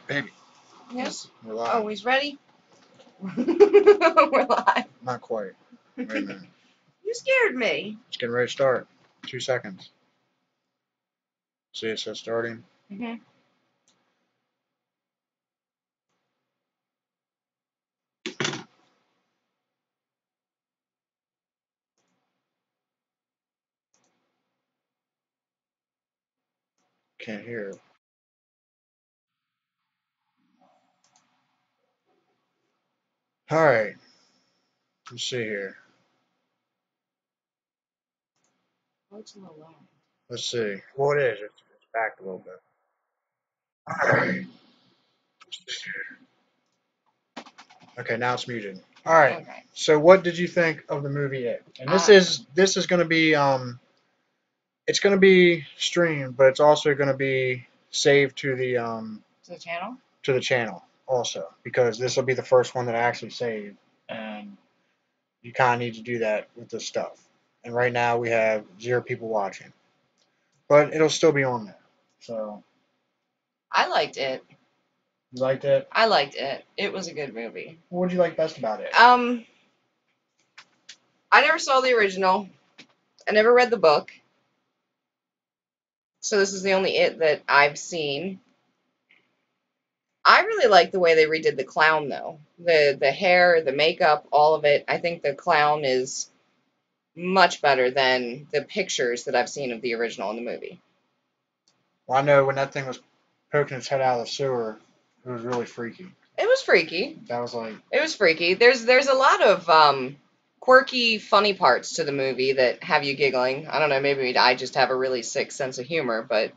Baby. Yes. We're live. Oh, he's ready? We're live. Not quite. Wait a minute. You scared me. It's getting ready to start. 2 seconds. See, it says starting. Mm-hmm. Can't hear it. All right. Let's see here. Oh, it's a little loud. Let's see. Well, it is. It's back a little bit. All right. Let's see here. Okay, now it's muted. All right. Okay. So, what did you think of the movie It? And this is going to be it's going to be streamed, but it's also going to be saved To the channel? to the channel also because this will be the first one that I actually saved, and you kind of need to do that with this stuff. And right now we have 0 people watching, but it'll still be on there. So I liked it. you liked it? I liked it. It was a good movie. What did you like best about it? I never saw the original. I never read the book. So this is the only It that I've seen. I really like the way they redid the clown, though. The hair, the makeup, all of it. I think the clown is much better than the pictures that I've seen of the original in the movie. Well, I know when that thing was poking its head out of the sewer, it was really freaky. It was freaky. That was like, It was freaky. There's a lot of quirky, funny parts to the movie that have you giggling. I don't know, maybe I just have a really sick sense of humor, but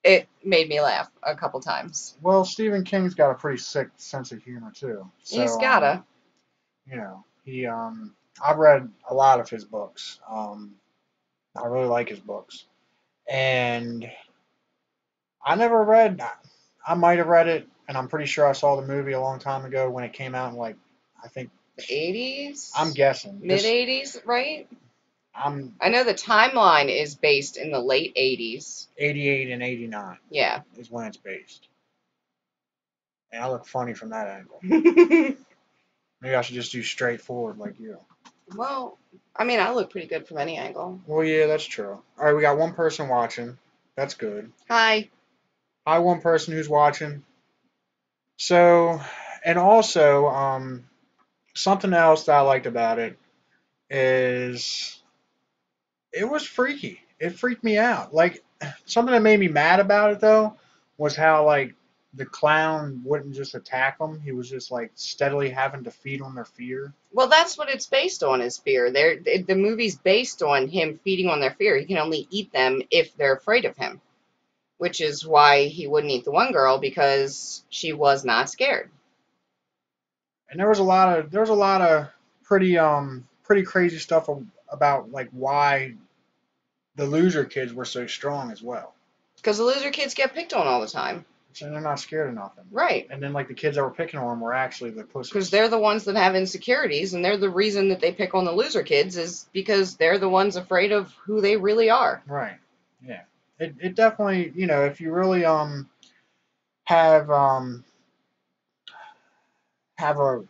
it made me laugh a couple times. well, Stephen King's got a pretty sick sense of humor too. So He's gotta. I've read a lot of his books. I really like his books, and I never read. I might have read it, and I'm pretty sure I saw the movie a long time ago when it came out in like I think The 80s? I'm guessing Mid 80s, right? I'm I know the timeline is based in the late 80s. 88 and 89 Yeah. is when it's based, and I look funny from that angle. Maybe I should just do straightforward like you. Well, I mean, I look pretty good from any angle. Well, yeah, that's true. All right, we got one person watching. That's good. Hi. Hi, one person who's watching. So, and also, something else that I liked about it is it was freaky. It freaked me out. Like something that made me mad about it though was how like the clown wouldn't just attack them. He was just like steadily having to feed on their fear. Well, that's what it's based on, is fear. The movie's based on him feeding on their fear. He can only eat them if they're afraid of him, which is why he wouldn't eat the one girl, because she was not scared. And there was a lot of pretty crazy stuff about like why the loser kids were so strong as well. Because the loser kids get picked on all the time. So they're not scared of nothing. Right. And then like the kids that were picking on them were actually the pussies. Because they're the ones that have insecurities, and they're the reason that they pick on the loser kids, is because they're the ones afraid of who they really are. Right. Yeah. It definitely, if you really have have a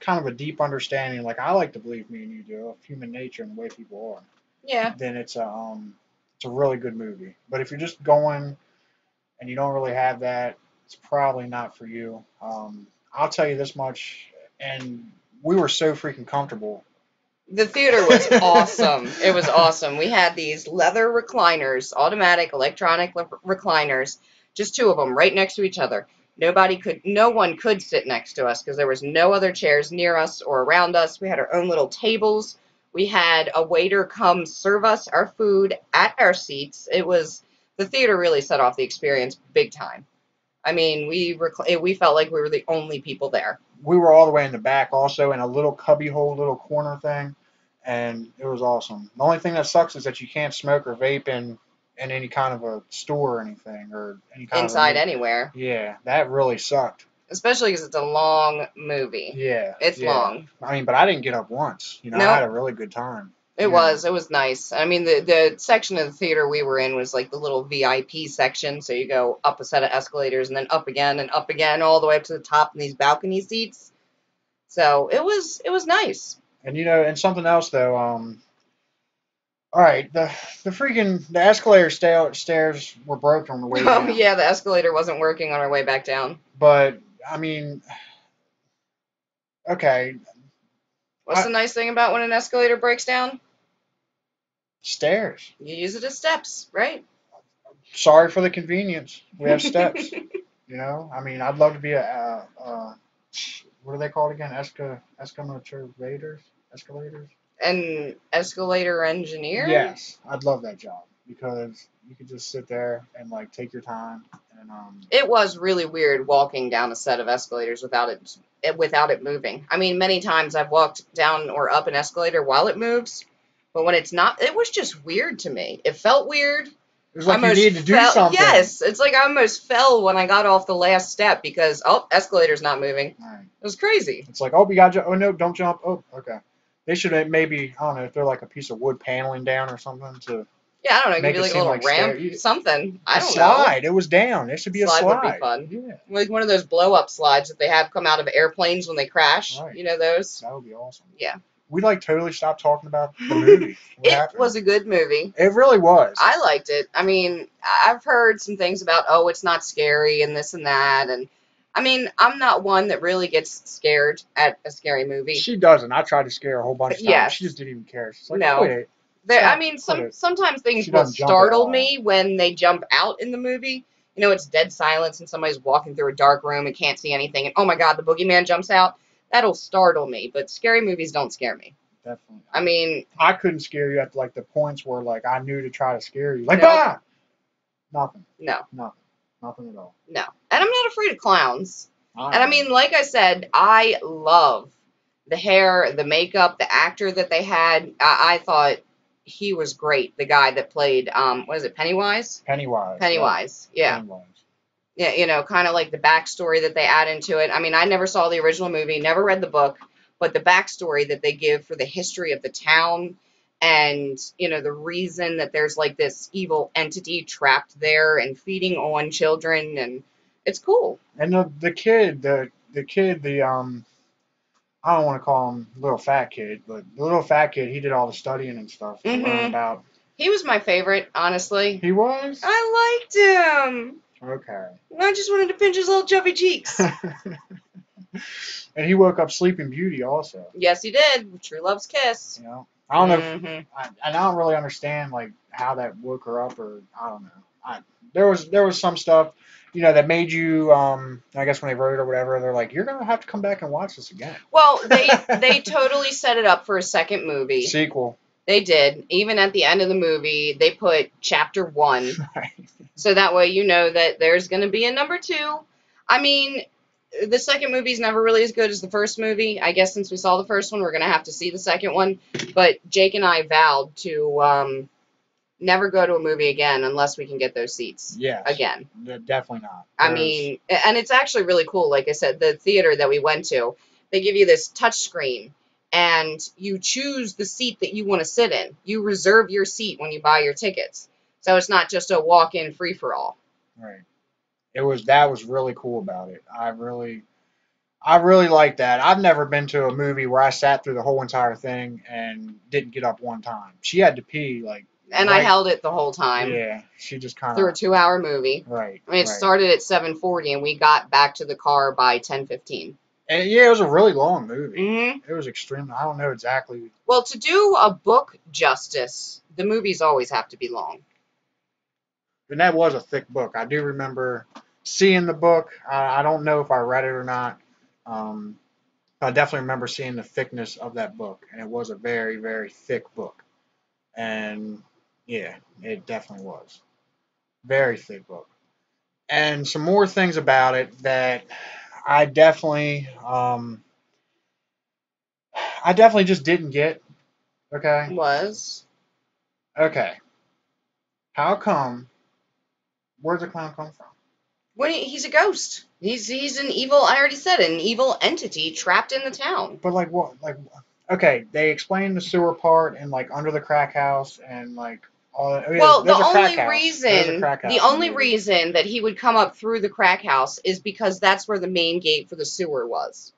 kind of a deep understanding, like I like to believe me and you do, of human nature and the way people are, Yeah. then it's a really good movie. But if you're just going and you don't really have that, it's probably not for you. I'll tell you this much, and we were so freaking comfortable. The theater was awesome. It was awesome. We had these leather recliners, automatic, electronic recliners, just 2 of them right next to each other. No one could sit next to us because there was no other chairs near us or around us. We had our own little tables. We had a waiter come serve us our food at our seats. The theater really set off the experience big time. I mean, we felt like we were the only people there. We were all the way in the back, also in a little cubbyhole, little corner thing, and it was awesome. The only thing that sucks is that you can't smoke or vape in any kind of a store or anything, or any kind Inside of anywhere. Yeah, that really sucked. Especially because it's a long movie. Yeah, It's yeah. long. I mean, but I didn't get up once. I Nope. had a really good time. It was. It was nice. I mean, the section of the theater we were in was like the little VIP section. So you go up a set of escalators and then up again and up again, all the way up to the top in these balcony seats. So it was nice. And and something else though. All right, the escalator stairs were broken on the way Oh down. yeah, the escalator wasn't working on our way back down. But I mean, okay, What's the nice thing about when an escalator breaks down? stairs. You use it as steps, right? Sorry for the convenience. We have steps. I mean, I'd love to be what are they called again? Escalators? An escalator engineer? Yes, I'd love that job because you could just sit there and like take your time and It was really weird walking down a set of escalators without it moving. I mean, many times I've walked down or up an escalator while it moves, but when it's not, it was just weird to me. It felt weird. it was like you needed to do something. Yes, it's like I almost fell when I got off the last step because escalator's not moving. Right. It was crazy. It's like, oh, we got oh no, don't jump. Oh, okay. They should maybe, I don't know, if they're like a piece of wood paneling down or something to Yeah, I don't know, make give you it like a seem little like ramp, something. I a don't know. slide. It was down. There should be a slide. Would be fun. Yeah, Like one of those blow up slides that they have come out of airplanes when they crash. Right. You know those? that would be awesome. Yeah. We like totally stopped talking about the movie. What It happened? was a good movie. It really was. I liked it. I mean, I've heard some things about, oh, it's not scary and this and that. And I mean, I'm not one that really gets scared at a scary movie. She doesn't. I tried to scare her a whole bunch of times. Yes. She just didn't even care. She's like, No. quit it. I mean, sometimes things She will doesn't jump at startle all. me when they jump out in the movie. You know, it's dead silence and somebody's walking through a dark room and can't see anything. And, oh, my God, the boogeyman jumps out. That'll startle me. But scary movies don't scare me. Definitely. I mean, I couldn't scare you at like the points where like I knew to try to scare you. Like, No. ah! Nothing. no. Nothing at all. No. And I'm not afraid of clowns. I And I mean, like I said, I love the hair, the makeup, the actor that they had. I thought he was great. The guy that played, what is it, Pennywise? Pennywise. Yeah. Pennywise. Yeah, kind of like the backstory that they add into it. I mean, I never saw the original movie, never read the book, but the backstory that they give for the history of the town and, the reason that there's like this evil entity trapped there and feeding on children, and it's cool. And the kid, the I don't want to call him little fat kid, but the little fat kid, he did all the studying and stuff to learn about. He was my favorite, honestly. He was? I liked him. Okay. I just wanted to pinch his little chubby cheeks. And he woke up Sleeping Beauty also. Yes, he did. True Love's Kiss. I don't know. If, I don't really understand like how that woke her up, or I don't know. There was some stuff, that made you. I guess when they wrote it or whatever, they're like, you're gonna have to come back and watch this again. Well, they totally set it up for a second movie. Sequel. They did. Even at the end of the movie, they put chapter 1. Right. So that way you know that there's going to be a number 2. I mean, the second movie's never really as good as the first movie. I guess since we saw the first one, we're going to have to see the second one. But Jake and I vowed to never go to a movie again unless we can get those seats. Yes. Again. Definitely not. I mean, and it's actually really cool. Like I said, the theater that we went to, they give you this touch screen. And you choose the seat that you want to sit in. You reserve your seat when you buy your tickets. So it's not just a walk-in free-for-all. Right. That was really cool about it. I really like that. I've never been to a movie where I sat through the whole entire thing and didn't get up one time. She had to pee And I held it the whole time. Yeah, she just kind of through a 2-hour movie. Right. I mean, it started at 7:40 and we got back to the car by 10:15. And yeah, it was a really long movie. Mm-hmm. It was extremely. I don't know exactly. Well, to do a book justice, the movies always have to be long. And that was a thick book. I do remember seeing the book. I don't know if I read it or not. I definitely remember seeing the thickness of that book, and it was a very, very thick book. And yeah, it definitely was. Very thick book. And some more things about it that I definitely just didn't get. Okay. Was. Okay. How come? Where'd the clown come from? He's a ghost. He's an evil. I already said it, an evil entity trapped in the town. But like what? Like Okay, they explained the sewer part and like under the crack house and like all. Oh, yeah, Well, the there's a crack only house. There's a reason crack the house in the only movie. reason that he would come up through the crack house is because that's where the main gate for the sewer was.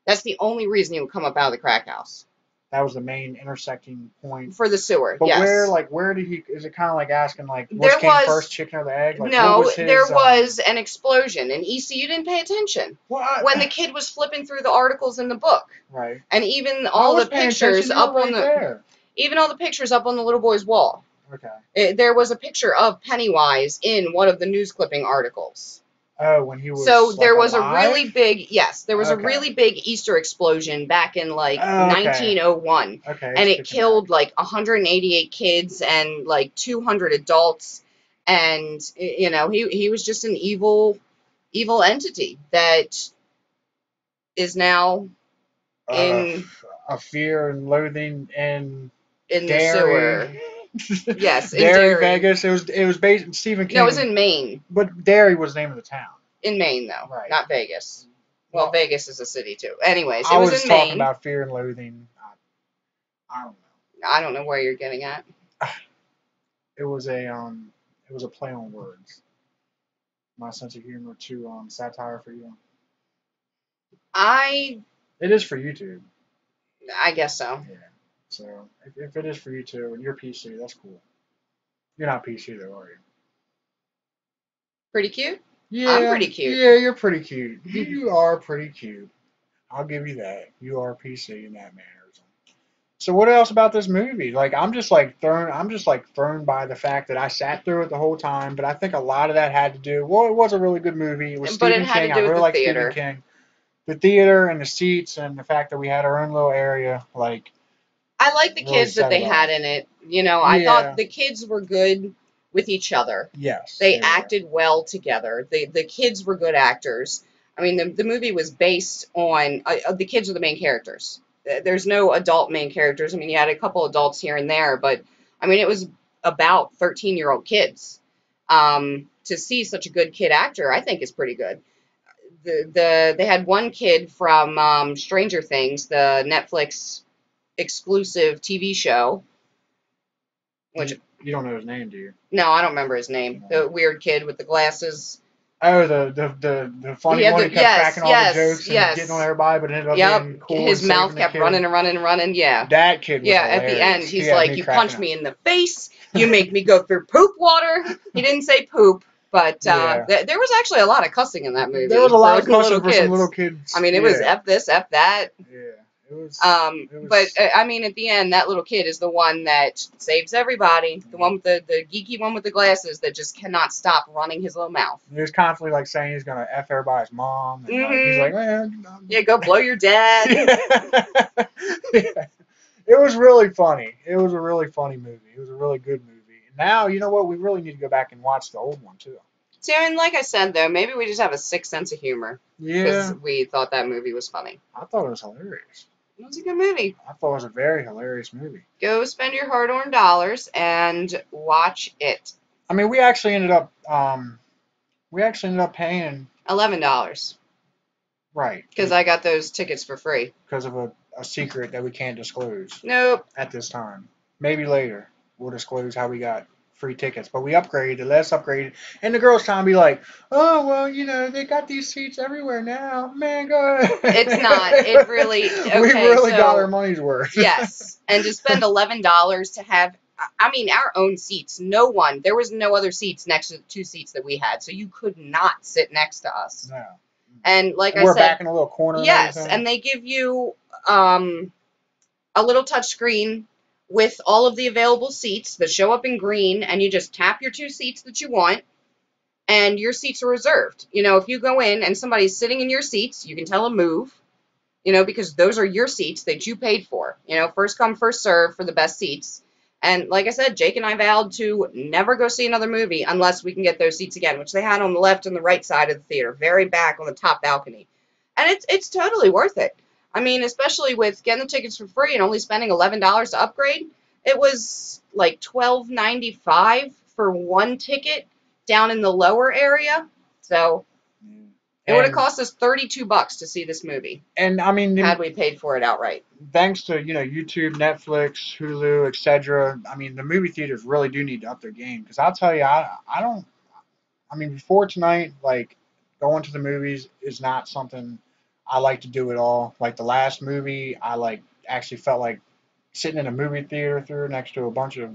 That's the only reason he would come up out of the crack house. That was the main intersecting point. For the sewer, But where, yes. like, where did he? Is it kind of like asking, like, which There came first, was chicken or the egg? Like, what no, was there his? was an explosion. And you didn't pay attention What? when the kid was flipping through the articles in the book. Right. And even I all was the paying attention. pictures You were up on right the there. even all the pictures up on the little boy's wall. Okay. There was a picture of Pennywise in one of the news clipping articles. Oh, when he was So like there was alive? a really big, yes, there was a Okay. really big Easter explosion back in like Oh, okay. 1901. Okay. And it kicking killed back. like 188 kids and like 200 adults. And, you know, he was just an evil entity that is now Uh, in a fear and loathing and the sewer. Derry. Yes, in Derry, Derry. Vegas. It was based Stephen King. No, it was in Maine. But Derry was the name of the town. In Maine, though, Right. not Vegas. Well, Vegas is a city too. Anyways, I it was was in talking Maine. about fear and loathing. I don't know. I don't know where you're getting at. It was a play on words. My sense of humor to satire for you. I It is for YouTube. guess so. Yeah. So if it is for you too and you're PC, that's cool. You're not PC though, are you? Pretty cute. Yeah. I'm pretty cute. Yeah, you're pretty cute. You are pretty cute. I'll give you that. You are PC in that manner. So what else about this movie? Like I'm just like thrown by the fact that I sat through it the whole time, but I think a lot of that had to do well, it was a really good movie. It was But Stephen it had King. to I do with really the like theater. Stephen King. The theater and the seats and the fact that we had our own little area, like I like the really kids that set they it had off. in it. You know, I Yeah. thought the kids were good with each other. Yes. They were. acted well together. The kids were good actors. I mean, the movie was based on the kids are the main characters. There's no adult main characters. I mean, you had a couple adults here and there, but I mean, it was about 13-year-old kids. To see such a good kid actor, I think is pretty good. They had one kid from Stranger Things, the Netflix exclusive TV show. Which you don't know his name, do you? No, I don't remember his name. No. The weird kid with the glasses. Oh, the funny He had one the- who kept yes, cracking all yes, the jokes and yes. getting on everybody, but ended up being cool. His and mouth saving kept the kid. running and running and running. Yeah. That kid was Yeah, hilarious. at the end, He he's had like, me you cracking punch up. me in the face, you make me go through poop water. He didn't say poop, but Yeah. there was actually a lot of cussing in that movie. There was a lot of for some cussing for some little kids. I mean, it was F this, F that. Yeah, it was. But I mean, at the end, that little kid is the one that saves everybody. The one with the geeky one with the glasses that just cannot stop running his little mouth. He was constantly like saying he's gonna F everybody's mom. And like, he's like, man, yeah, go blow your dad. Yeah. It was really funny. It was a really funny movie. It was a really good movie. And now, you know what? We really need to go back and watch the old one too. See, and like I said, though, maybe we just have a sick sense of humor. Yeah. Because we thought that movie was funny. I thought it was hilarious. It was a good movie. I thought it was a very hilarious movie. Go spend your hard-earned dollars and watch it. I mean, we actually ended up paying $11. Right. Because I got those tickets for free. Because of a secret that we can't disclose. Nope. At this time. Maybe later we'll disclose how we got free tickets. But we upgraded, let's upgrade. And the girls trying to be like, oh, well, you know, they got these seats everywhere now. Man, go ahead. It's not. It really, okay, we really got our money's worth. Yes. And to spend $11 to have, I mean, our own seats. There was no other seats next to the two seats that we had. So you could not sit next to us. No. And like We're I said, back in a little corner. Yes, and they give you a little touch screen with all of the available seats that show up in green, and you just tap your two seats that you want, and your seats are reserved. You know, if you go in and somebody's sitting in your seats, you can tell them move, you know, because those are your seats that you paid for. You know, first come, first serve for the best seats. And like I said, Jake and I vowed to never go see another movie unless we can get those seats again, which they had on the left and the right side of the theater, very back on the top balcony. And it's totally worth it. I mean, especially with getting the tickets for free and only spending $11 to upgrade. It was like $12.95 for one ticket down in the lower area. So It would have And cost us $32 to see this movie and I mean, had we paid for it outright. thanks to YouTube, Netflix, Hulu, etc. I mean, the movie theaters really do need to up their game because I'll tell you, I don't. I mean, before tonight, like going to the movies is not something I like to do at all. Like the last movie, I like actually felt like sitting in a movie theater through next to a bunch of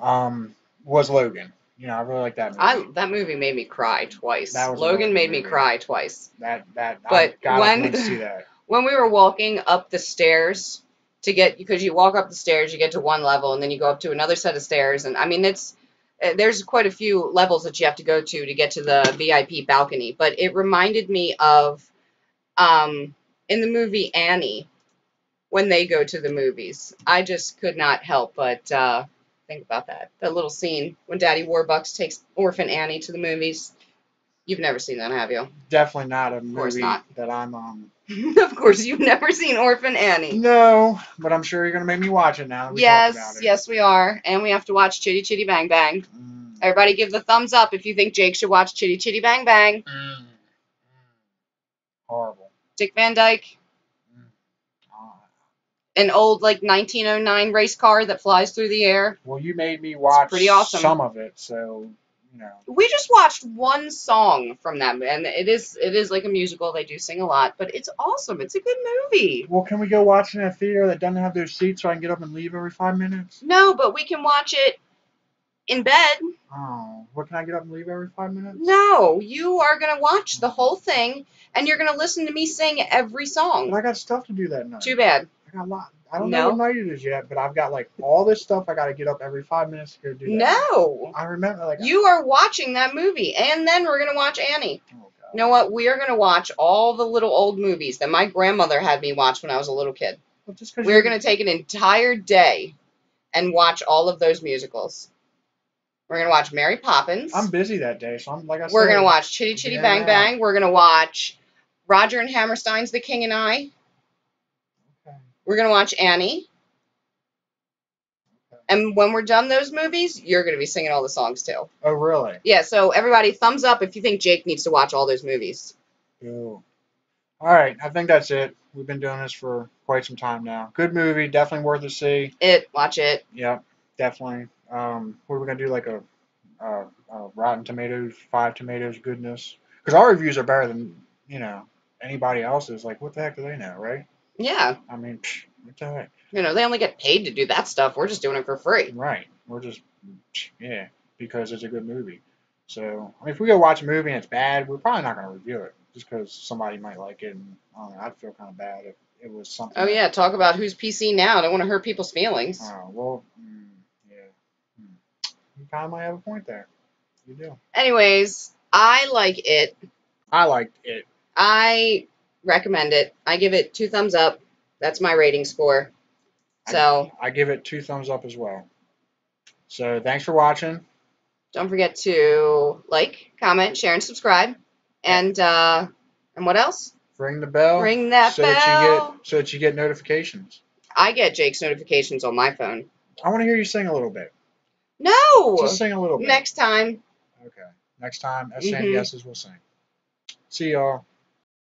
um was Logan. I really like that movie. That movie made me cry twice. That was a really Logan good made me movie. cry twice. That I But got up and went to see that. when we were walking up the stairs to get, because you walk up the stairs, you get to one level, and then you go up to another set of stairs, and I mean there's quite a few levels that you have to go to get to the VIP balcony. But it reminded me of in the movie Annie when they go to the movies. I just could not help but think about that little scene when Daddy Warbucks takes Orphan Annie to the movies. You've never seen that, have you? Definitely not a course movie not. that I'm Of course, you've never seen Orphan Annie. No, but I'm sure you're gonna make me watch it now that we talked about Yes, it. yes, we are, and we have to watch Chitty Chitty Bang Bang. Mm. Everybody, give the thumbs up if you think Jake should watch Chitty Chitty Bang Bang. Horrible. Dick Van Dyke, Uh, an old 1909 race car that flies through the air. well, you made me watch pretty awesome. some of it, so We just watched one song from that, and it is like a musical. They do sing a lot, but it's awesome. It's a good movie. Well, can we go watch in a theater that doesn't have those seats so I can get up and leave every 5 minutes? No, but we can watch it in bed. Oh, what, can I get up and leave every 5 minutes? No, you are going to watch the whole thing, and you're going to listen to me sing every But song. I got stuff to do that night. Too bad. I got a lot. I don't know what night it is yet, but I've got all this stuff I got to get up every 5 minutes to go do that. No. I remember You are watching that movie, and then we're going to watch Annie. Oh, God. You know what? We are going to watch all the little old movies that my grandmother had me watch when I was a little kid. Well, just 'cause We're going to take an entire day and watch all of those musicals. We're going to watch Mary Poppins. I'm busy that day, so I'm like I said. We're going to watch Chitty Chitty Bang Bang. We're going to watch Roger and Hammerstein's The King and I. Okay. We're going to watch Annie. Okay. And when we're done those movies, you're going to be singing all the songs too. Oh, really? Yeah, so everybody, thumbs up if you think Jake needs to watch all those movies. Cool. All right, I think that's it. We've been doing this for quite some time now. Good movie, definitely worth a see. Watch it. Yep, definitely. What are we gonna do? Like a Rotten Tomatoes, 5 tomatoes goodness? Because our reviews are better than anybody else's. Like, what the heck do they know, right? Yeah. I mean, what the heck? They only get paid to do that stuff. We're just doing it for free. Right. We're just because it's a good movie. So, I mean, if we go watch a movie and it's bad, we're probably not going to review it just because somebody might like it. And I don't know, I'd feel kind of bad if it was something. Oh, yeah. Talk about who's PC now. I don't want to hurt people's feelings. Well, yeah. You kind of might have a point there. You do. Anyways, I like it. I liked it. I recommend it. I give it 2 thumbs up. That's my rating score. So I give it 2 thumbs up as well. So thanks for watching. don't forget to like, comment, share, and subscribe. And what else? Ring the bell. Ring that bell. So that you get notifications. I get Jake's notifications on my phone. I want to hear you sing a little bit. No. Just sing a little bit. Next time. Okay. Next time, as Sandy S's will sing. See y'all.